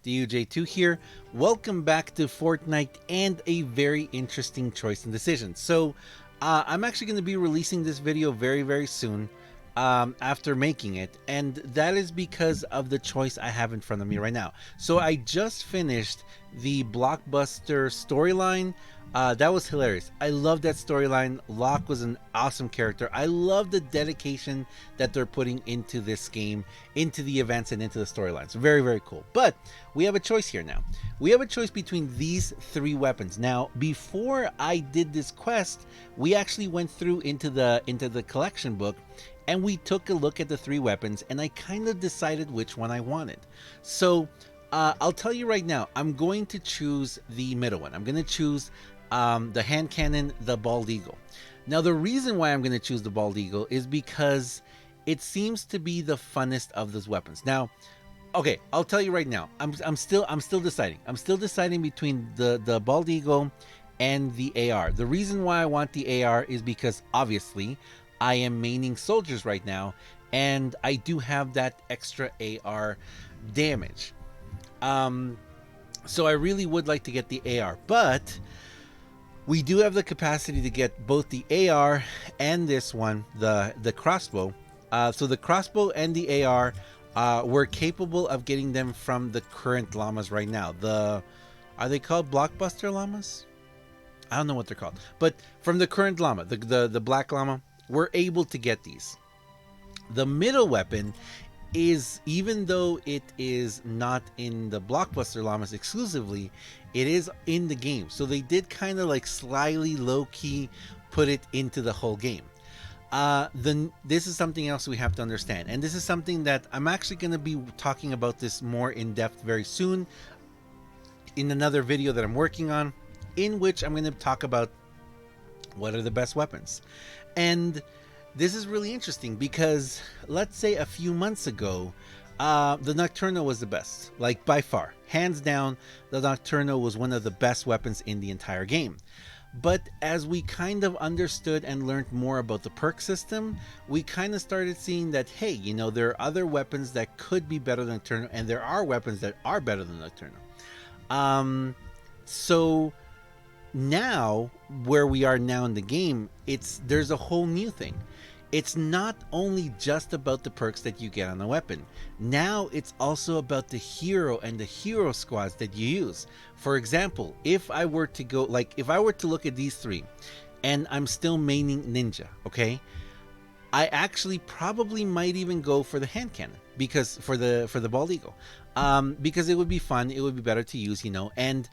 DUJ2 here. Welcome back to Fortnite and a very interesting choice and decision. So, I'm actually going to be releasing this video very soon after making it, and that is because of the choice I have in front of me right now. So, I just finished the BlockBuster storyline. That was hilarious. I love that storyline. Locke was an awesome character. I love the dedication that they're putting into this game, into the events, and into the storylines. Very cool. But we have a choice here now. We have a choice between these three weapons. Now, before I did this quest, we actually went through into the collection book, and we took a look at the three weapons, and I kind of decided which one I wanted. So I'll tell you right now, I'm going to choose the middle one. I'm going to choose the hand cannon, the bald eagle. Now, the reason why I'm going to choose the bald eagle is because it seems to be the funnest of those weapons. Now, okay, I'll tell you right now, I'm still deciding. I'm still deciding between the bald eagle and the AR. The reason why I want the AR is because obviously I am maining soldiers right now, and I do have that extra AR damage. So I really would like to get the AR, but we do have the capacity to get both the AR and this one, the crossbow. So the crossbow and the AR, we're capable of getting them from the current llamas right now. Are they called blockbuster llamas? I don't know what they're called, but from the current llama, the black llama, we're able to get these. The middle weapon is, even though it is not in the blockbuster llamas exclusively, it is in the game. So they did kind of like slyly low-key put it into the whole game. This is something else we have to understand, and this is something that I'm actually going to be talking about this more in depth very soon in another video that I'm working on, in which I'm going to talk about what are the best weapons. And this is really interesting because let's say a few months ago, the Nocturno was the best, like by far, hands down. The Nocturno was one of the best weapons in the entire game. But as we kind of understood and learned more about the perk system, we kind of started seeing that, hey, you know, there are other weapons that could be better than Nocturno, and there are weapons that are better than Nocturno. So now, where we are now in the game, there's a whole new thing. It's not only just about the perks that you get on the weapon. Now it's also about the hero and the hero squads that you use. For example, if I were to look at these three, and I'm still maining ninja, okay? I actually probably might even go for the hand cannon, because for the bald eagle, because it would be fun, it would be better to use, you know, and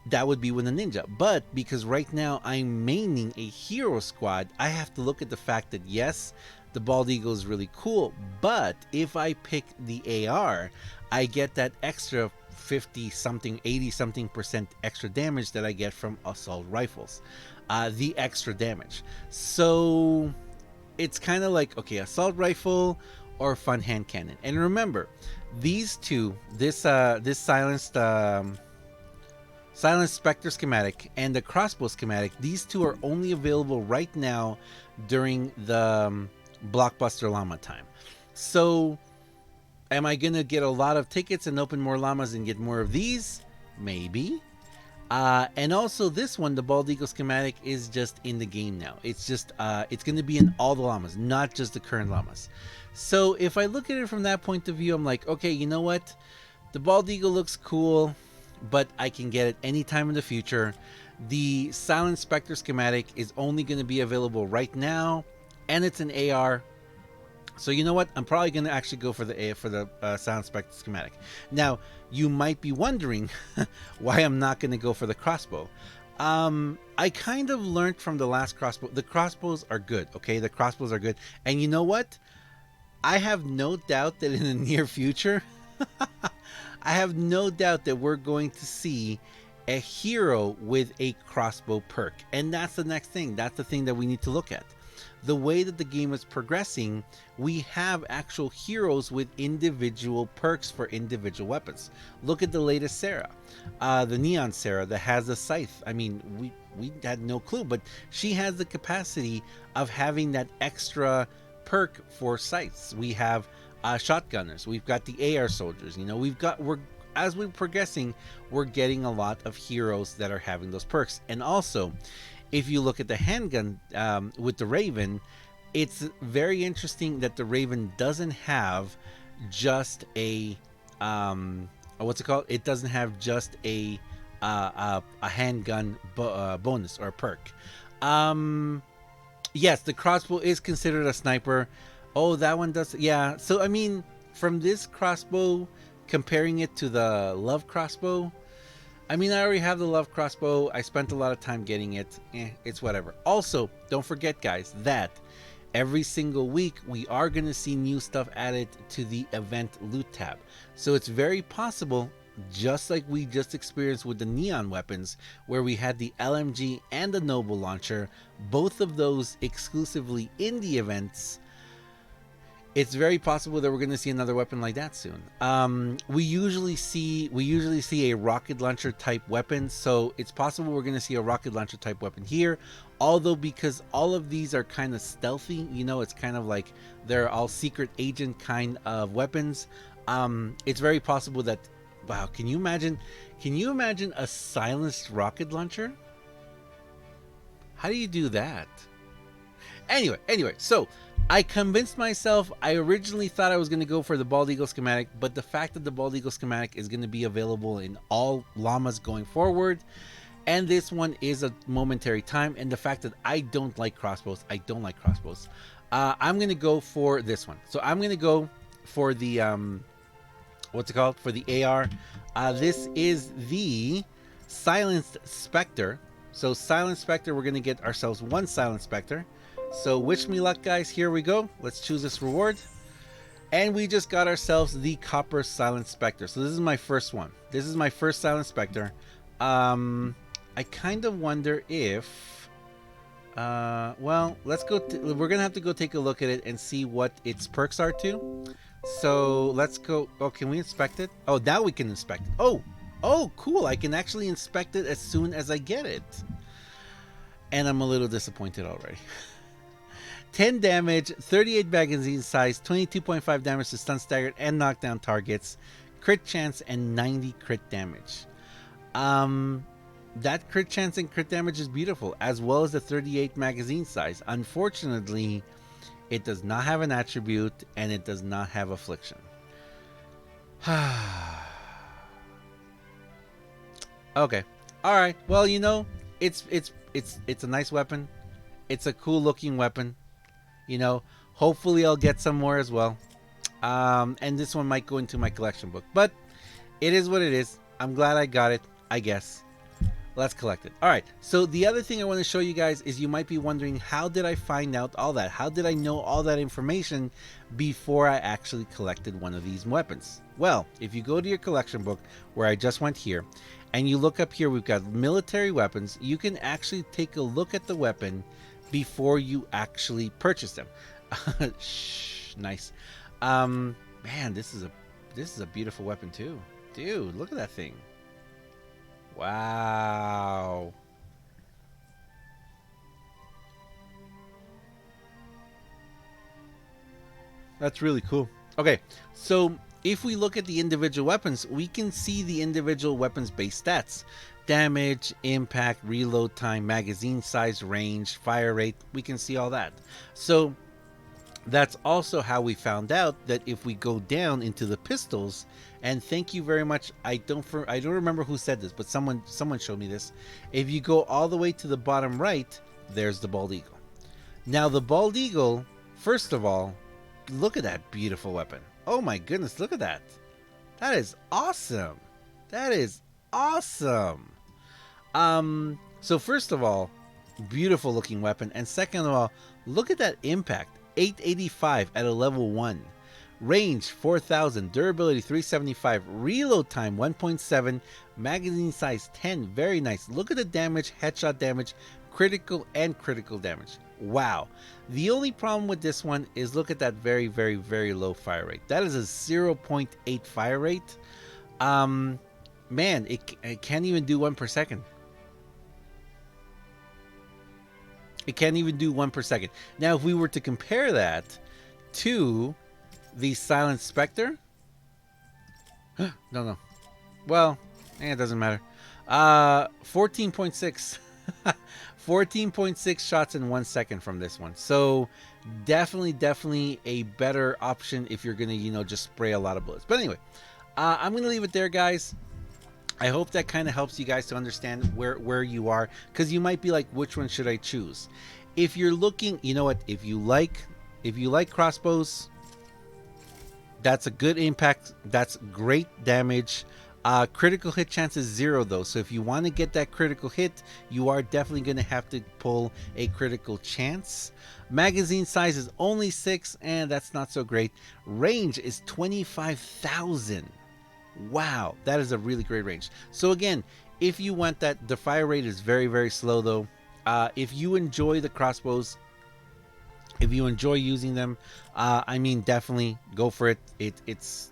that would be with a ninja. But because right now I'm maining a hero squad, I have to look at the fact that yes, the bald eagle is really cool, but if I pick the AR, I get that extra 50 something 80 something percent extra damage that I get from assault rifles, the extra damage. So it's kind of like, okay, assault rifle or fun hand cannon. And remember, these two, this silenced Spectre schematic and the crossbow schematic, these two are only available right now during the blockbuster llama time. So am I gonna get a lot of tickets and open more llamas and get more of these? Maybe. And also this one, the bald eagle schematic, is just in the game now. It's just it's gonna be in all the llamas, not just the current llamas. So if I look at it from that point of view, I'm like, okay, you know what, the bald eagle looks cool, but I can get it anytime in the future. The Silent Spectre schematic is only going to be available right now, and it's an AR. So you know what? I'm probably going to actually go for the Silent Spectre schematic. Now, you might be wondering why I'm not going to go for the crossbow. I kind of learned from the last crossbow. The crossbows are good, okay? The crossbows are good. And you know what? I have no doubt that in the near future, I have no doubt that we're going to see a hero with a crossbow perk. And that's the next thing. That's the thing that we need to look at. The way that the game is progressing, we have actual heroes with individual perks for individual weapons. Look at the latest Sarah, the Neon Sarah that has a scythe. I mean, we had no clue, but she has the capacity of having that extra perk for scythes. We have shotgunners. We've got the AR soldiers. You know, as we're progressing, we're getting a lot of heroes that are having those perks. And also, if you look at the handgun with the Raven, it's very interesting that the Raven doesn't have just a what's it called? It doesn't have just a handgun bonus or perk. Yes, the crossbow is considered a sniper. Oh, that one does. Yeah. So I mean, from this crossbow, comparing it to the love crossbow, I mean, I already have the love crossbow. I spent a lot of time getting it. It's whatever. Also, don't forget, guys, that every single week we are going to see new stuff added to the event loot tab. So it's very possible, just like we just experienced with the neon weapons, where we had the LMG and the Noble launcher, both of those exclusively in the events. It's very possible that we're going to see another weapon like that soon. We usually see a rocket launcher type weapon, so it's possible we're going to see a rocket launcher type weapon here. Although, because all of these are kind of stealthy, you know, it's kind of like they're all secret agent kind of weapons. It's very possible that, wow, can you imagine a silenced rocket launcher? How do you do that? Anyway, so I convinced myself. I originally thought I was going to go for the Bald Eagle schematic, but the fact that the Bald Eagle schematic is going to be available in all llamas going forward, and this one is a momentary time, and the fact that I don't like crossbows, I'm going to go for this one. So I'm going to go for the what's it called, for the AR. This is the Silenced Spectre. So Silenced Spectre, we're going to get ourselves one Silenced Spectre. So wish me luck, guys. Here we go. Let's choose this reward. And we just got ourselves the Copper Silenced Spectre. So this is my first one. This is my first Silenced Spectre. I kind of wonder if well, let's go we're gonna have to go take a look at it and see what its perks are too. So let's go. Oh, can we inspect it? Oh, now we can inspect it. Oh, cool. I can actually inspect it as soon as I get it. And I'm a little disappointed already. 10 damage, 38 magazine size, 22.5 damage to stun, staggered, and knockdown targets, crit chance, and 90 crit damage. That crit chance and crit damage is beautiful, as well as the 38 magazine size. Unfortunately, it does not have an attribute, and it does not have affliction. Okay. Alright. Well, you know, it's a nice weapon. It's a cool looking weapon. You know, hopefully I'll get some more as well. And this one might go into my collection book. But it is what it is. I'm glad I got it, I guess. Let's collect it. Alright, so the other thing I want to show you guys is, you might be wondering, how did I find out all that? How did I know all that information before I actually collected one of these weapons? Well, if you go to your collection book, where I just went here, and you look up here, we've got military weapons. You can actually take a look at the weapon before you actually purchase them. Shh, nice. Man, this is a beautiful weapon too. Dude, look at that thing. Wow. That's really cool. Okay, so if we look at the individual weapons, we can see the individual weapons base stats. Damage, impact, reload time, magazine size, range, fire rate. We can see all that. So that's also how we found out that if we go down into the pistols, and thank you very much. I don't remember who said this, but someone showed me this. If you go all the way to the bottom right, there's the Bald Eagle. Now the Bald Eagle, first of all, look at that beautiful weapon. Oh my goodness, look at that. That is awesome. That is awesome. So first of all, beautiful looking weapon, and second of all, look at that impact. 885 at a level 1. Range 4000, durability 375, reload time 1.7, magazine size 10. Very nice. Look at the damage, headshot damage, critical and critical damage. Wow. The only problem with this one is, look at that very, very, very low fire rate. That is a 0.8 fire rate. Man, it can't even do 1 per second. It can't even do 1 per second. Now, if we were to compare that to the Silenced Spectre, no. Well, it doesn't matter. 14.6. 14.6 shots in 1 second from this one. So definitely a better option if you're gonna, just spray a lot of bullets. But anyway, I'm gonna leave it there, guys. I hope that kind of helps you guys to understand where you are, because you might be like, which one should I choose? If you're looking, you know what? If you like crossbows, that's a good impact. That's great damage. Critical hit chance is 0 though, so if you want to get that critical hit, you are definitely going to have to pull a critical chance. Magazine size is only 6, and that's not so great. Range is 25,000. Wow, that is a really great range. So again, if you want that, the fire rate is very slow though. If you enjoy the crossbows, if you enjoy using them, I mean, definitely go for it. It's,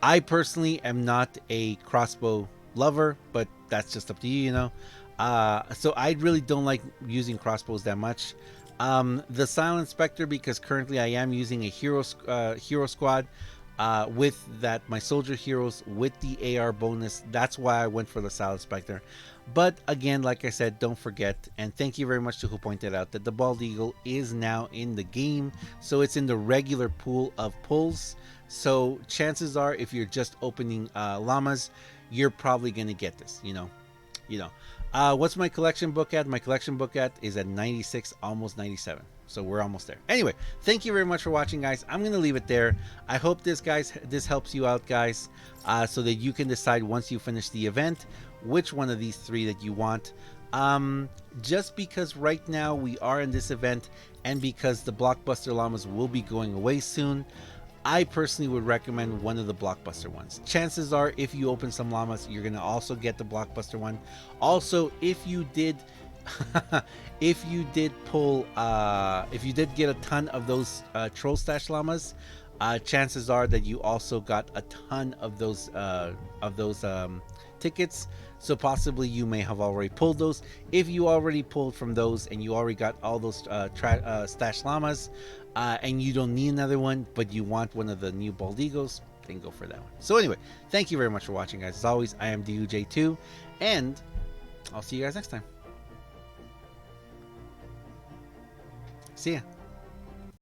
I personally am not a crossbow lover, but that's just up to you, So I really don't like using crossbows that much. The Silent Spectre, because currently I am using a hero squad with my soldier heroes with the AR bonus. That's why I went for the Silent Spectre. But again, like I said, don't forget, and thank you very much to who pointed out, that the Bald Eagle is now in the game, so it's in the regular pool of pulls. So chances are, if you're just opening llamas, you're probably gonna get this. What's my collection book at? My collection book is at 96, almost 97. So we're almost there. Anyway, thank you very much for watching, guys. I'm gonna leave it there. I hope this helps you out, guys, so that you can decide once you finish the event which one of these 3 that you want. Just because right now we are in this event, and because the Blockbuster llamas will be going away soon, I personally would recommend one of the Blockbuster ones. Chances are, if you open some llamas, you're gonna also get the Blockbuster one. Also, if you did if you did get a ton of those troll stash llamas, chances are that you also got a ton of those tickets. So possibly you may have already pulled those. If you already pulled from those and you already got all those stash llamas, and you don't need another one, but you want one of the new Bald Eagles, then go for that one. So anyway, thank you very much for watching, guys. As always, I am DUJ2, and I'll see you guys next time. See ya.